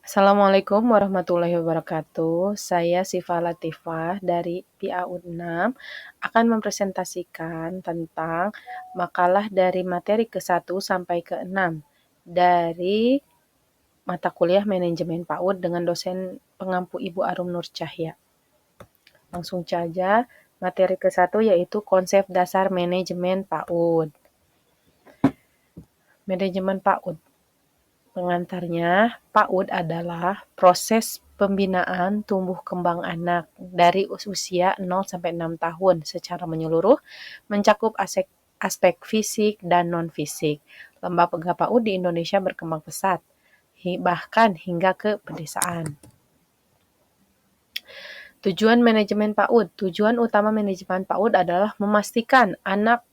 Assalamualaikum warahmatullahi wabarakatuh. Saya Syifa Latifah dari PIAUD 6 akan mempresentasikan tentang makalah dari materi ke-1 sampai ke-6 dari mata kuliah Manajemen PAUD dengan dosen pengampu Ibu Arum Nur Cahya. Langsung saja, materi ke-1 yaitu konsep dasar manajemen PAUD. Manajemen PAUD. Pengantarnya, PAUD adalah proses pembinaan tumbuh kembang anak dari usia 0 sampai 6 tahun secara menyeluruh, mencakup aspek fisik dan non-fisik. Lembaga PAUD di Indonesia berkembang pesat, bahkan hingga ke pedesaan. Tujuan manajemen PAUD. Tujuan utama manajemen PAUD adalah memastikan anak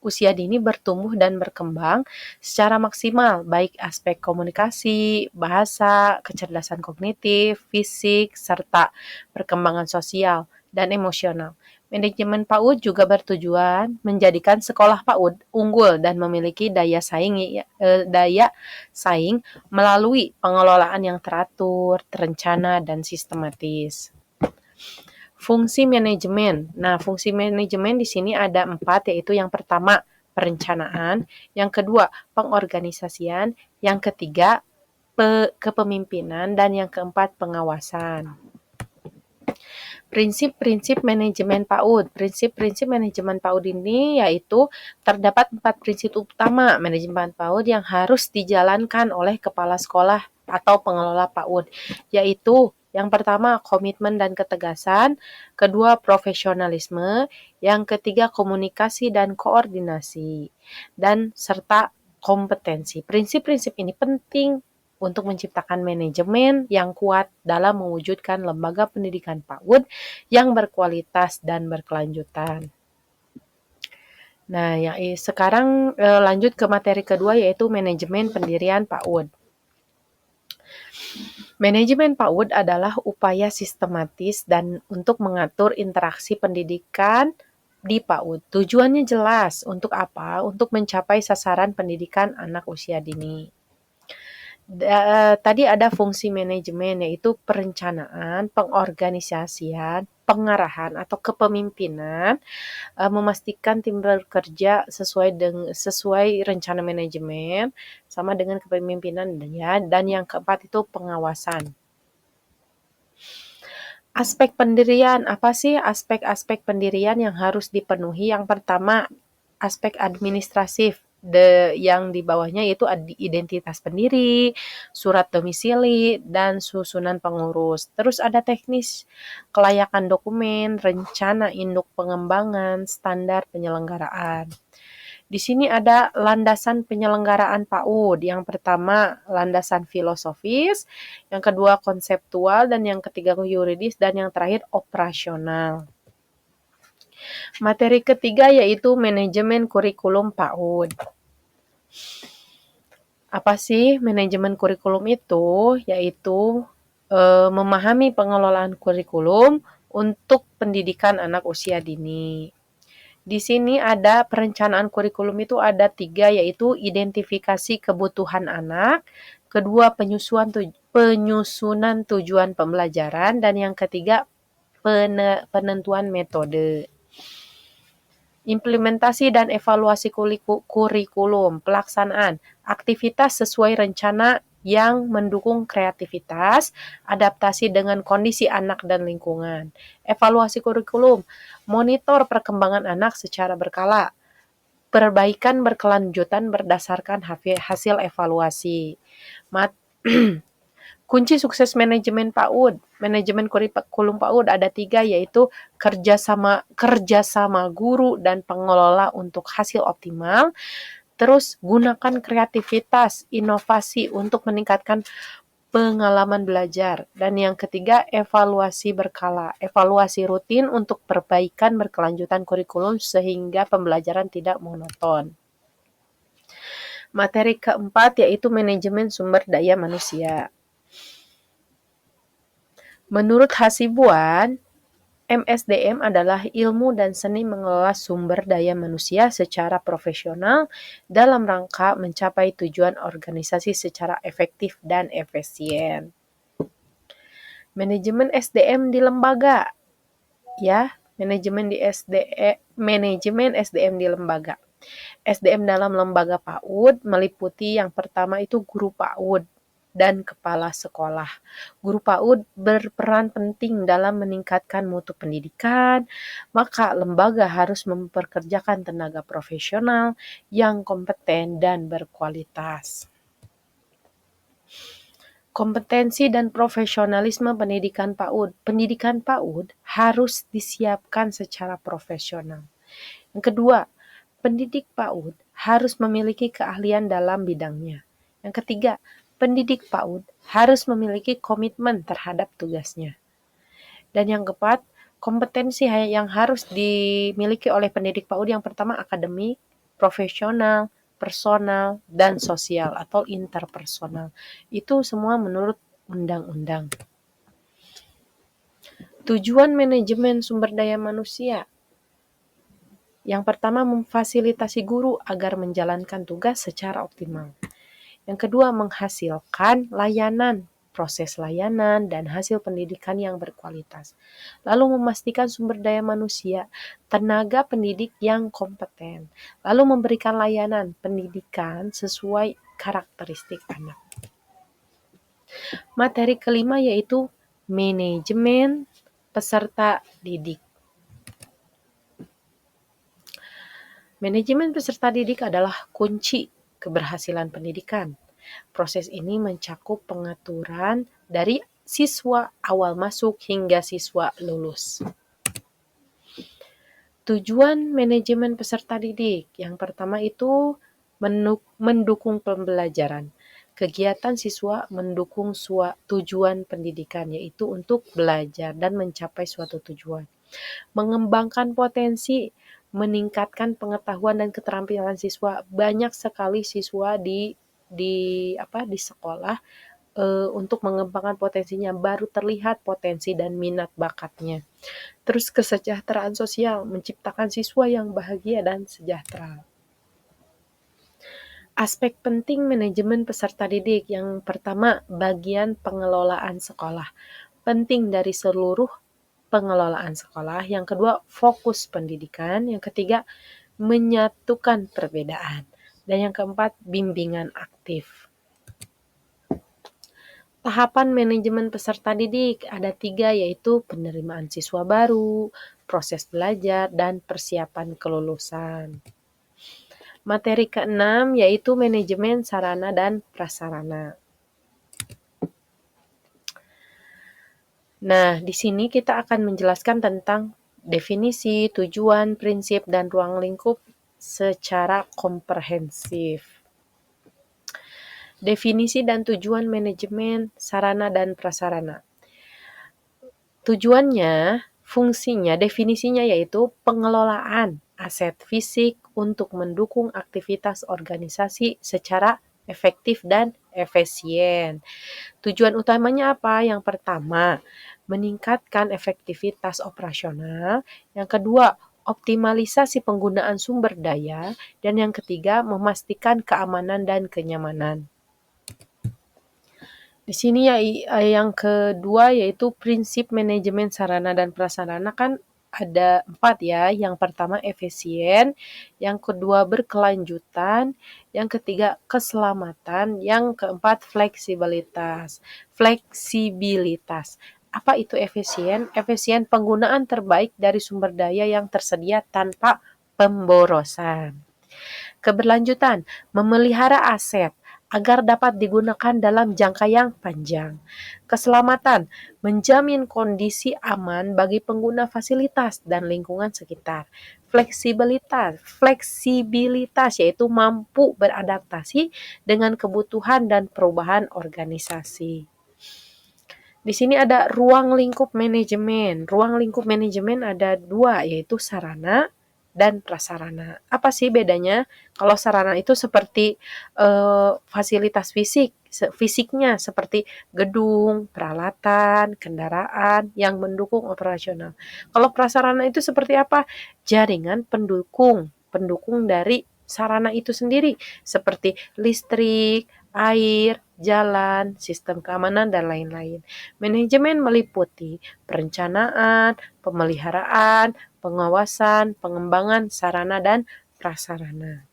usia dini bertumbuh dan berkembang secara maksimal, baik aspek komunikasi, bahasa, kecerdasan kognitif, fisik, serta perkembangan sosial dan emosional. Manajemen PAUD juga bertujuan menjadikan sekolah PAUD unggul dan memiliki daya saing melalui pengelolaan yang teratur, terencana, dan sistematis. Fungsi manajemen. Nah, fungsi manajemen di sini ada 4, yaitu yang pertama, perencanaan, yang kedua, pengorganisasian, yang ketiga, kepemimpinan, dan yang keempat, pengawasan. Prinsip-prinsip manajemen PAUD. Prinsip-prinsip manajemen PAUD ini yaitu terdapat 4 prinsip utama manajemen PAUD yang harus dijalankan oleh kepala sekolah atau pengelola PAUD, yaitu yang pertama, komitmen dan ketegasan, kedua, profesionalisme, yang ketiga, komunikasi dan koordinasi, dan serta kompetensi. Prinsip-prinsip ini penting untuk menciptakan manajemen yang kuat dalam mewujudkan lembaga pendidikan PAUD yang berkualitas dan berkelanjutan. Nah, sekarang lanjut ke materi kedua yaitu manajemen pendirian PAUD. Manajemen PAUD adalah upaya sistematis dan untuk mengatur interaksi pendidikan di PAUD. Tujuannya jelas, untuk apa? Untuk mencapai sasaran pendidikan anak usia dini. Tadi ada fungsi manajemen yaitu perencanaan, pengorganisasian, pengarahan atau kepemimpinan, memastikan tim bekerja sesuai rencana manajemen sama dengan kepemimpinan dan yang keempat itu pengawasan. Aspek pendirian, apa sih aspek-aspek pendirian yang harus dipenuhi? Yang pertama, aspek administratif, yang di bawahnya yaitu identitas pendiri, surat domisili, dan susunan pengurus. Terus ada teknis, kelayakan dokumen, rencana induk pengembangan, standar penyelenggaraan. Di sini ada landasan penyelenggaraan PAUD. Yang pertama, landasan filosofis, yang kedua konseptual, dan yang ketiga yuridis, dan yang terakhir operasional. Materi ketiga yaitu manajemen kurikulum PAUD. Apa sih manajemen kurikulum itu? Yaitu memahami pengelolaan kurikulum untuk pendidikan anak usia dini. Di sini ada perencanaan kurikulum itu ada 3, yaitu identifikasi kebutuhan anak, kedua penyusunan tujuan pembelajaran, dan yang ketiga penentuan metode. Implementasi dan evaluasi kurikulum, pelaksanaan, aktivitas sesuai rencana yang mendukung kreativitas, adaptasi dengan kondisi anak dan lingkungan. Evaluasi kurikulum, monitor perkembangan anak secara berkala, perbaikan berkelanjutan berdasarkan hasil evaluasi. Kunci sukses manajemen PAUD, manajemen kurikulum PAUD ada 3, yaitu kerjasama guru dan pengelola untuk hasil optimal. Terus gunakan kreativitas, inovasi untuk meningkatkan pengalaman belajar. Dan yang ketiga, evaluasi berkala, evaluasi rutin untuk perbaikan berkelanjutan kurikulum sehingga pembelajaran tidak monoton. Materi keempat yaitu manajemen sumber daya manusia. Menurut Hasibuan, MSDM adalah ilmu dan seni mengelola sumber daya manusia secara profesional dalam rangka mencapai tujuan organisasi secara efektif dan efisien. Manajemen SDM di lembaga, ya, manajemen SDM di lembaga. SDM dalam lembaga PAUD meliputi yang pertama itu guru PAUD dan kepala sekolah. Guru PAUD berperan penting dalam meningkatkan mutu pendidikan, maka lembaga harus memperkerjakan tenaga profesional yang kompeten dan berkualitas. Kompetensi dan profesionalisme pendidikan PAUD. Pendidikan PAUD harus disiapkan secara profesional. Yang kedua, pendidik PAUD harus memiliki keahlian dalam bidangnya. Yang ketiga, pendidik PAUD harus memiliki komitmen terhadap tugasnya. Dan yang keempat, kompetensi yang harus dimiliki oleh pendidik PAUD yang pertama akademik, profesional, personal, dan sosial atau interpersonal. Itu semua menurut undang-undang. Tujuan manajemen sumber daya manusia. Yang pertama, memfasilitasi guru agar menjalankan tugas secara optimal. Yang kedua, menghasilkan layanan, proses layanan, dan hasil pendidikan yang berkualitas. Lalu memastikan sumber daya manusia, tenaga pendidik yang kompeten. Lalu memberikan layanan pendidikan sesuai karakteristik anak. Materi kelima yaitu manajemen peserta didik. Manajemen peserta didik adalah kunci keberhasilan pendidikan. Proses ini mencakup pengaturan dari siswa awal masuk hingga siswa lulus. Tujuan manajemen peserta didik. Yang pertama itu mendukung pembelajaran. Kegiatan siswa mendukung tujuan pendidikan, yaitu untuk belajar dan mencapai suatu tujuan. Mengembangkan potensi, meningkatkan pengetahuan dan keterampilan siswa. Banyak sekali siswa di sekolah untuk mengembangkan potensinya, baru terlihat potensi dan minat bakatnya. Terus kesejahteraan sosial, menciptakan siswa yang bahagia dan sejahtera. Aspek penting manajemen peserta didik. Yang pertama, bagian pengelolaan sekolah. Penting dari seluruh pengelolaan sekolah. Yang kedua, fokus pendidikan. Yang ketiga, menyatukan perbedaan. Dan yang keempat, bimbingan aktif. Tahapan manajemen peserta didik ada 3, yaitu penerimaan siswa baru, proses belajar, dan persiapan kelulusan. Materi ke-6 yaitu manajemen sarana dan prasarana. Nah, di sini kita akan menjelaskan tentang definisi, tujuan, prinsip, dan ruang lingkup secara komprehensif. Definisi dan tujuan manajemen sarana dan prasarana. Tujuannya, fungsinya, definisinya yaitu pengelolaan aset fisik untuk mendukung aktivitas organisasi secara efektif dan efisien. Tujuan utamanya apa? Yang pertama, meningkatkan efektivitas operasional. Yang kedua, optimalisasi penggunaan sumber daya. Dan yang ketiga, memastikan keamanan dan kenyamanan. Di sini yang kedua yaitu prinsip manajemen sarana dan prasarana kan ada 4 ya. Yang pertama efisien, yang kedua berkelanjutan, yang ketiga keselamatan, yang keempat fleksibilitas. Apa itu efisien? Efisien penggunaan terbaik dari sumber daya yang tersedia tanpa pemborosan. Keberlanjutan, memelihara aset agar dapat digunakan dalam jangka yang panjang. Keselamatan, menjamin kondisi aman bagi pengguna fasilitas dan lingkungan sekitar. Fleksibilitas yaitu mampu beradaptasi dengan kebutuhan dan perubahan organisasi. Di sini ada ruang lingkup manajemen. Ruang lingkup manajemen ada 2, yaitu sarana dan prasarana. Apa sih bedanya? Kalau sarana itu seperti fasilitas fisiknya seperti gedung, peralatan, kendaraan yang mendukung operasional. Kalau prasarana itu seperti apa? Jaringan pendukung dari sarana itu sendiri seperti listrik, air, jalan, sistem keamanan, dan lain-lain. Manajemen meliputi perencanaan, pemeliharaan, pengawasan, pengembangan sarana dan prasarana.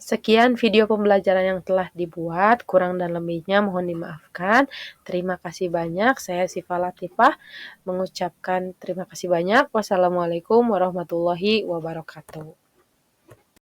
Sekian video pembelajaran yang telah dibuat, kurang dan lebihnya mohon dimaafkan. Terima kasih banyak. Saya Syifa Latifah mengucapkan terima kasih banyak. Wassalamualaikum warahmatullahi wabarakatuh.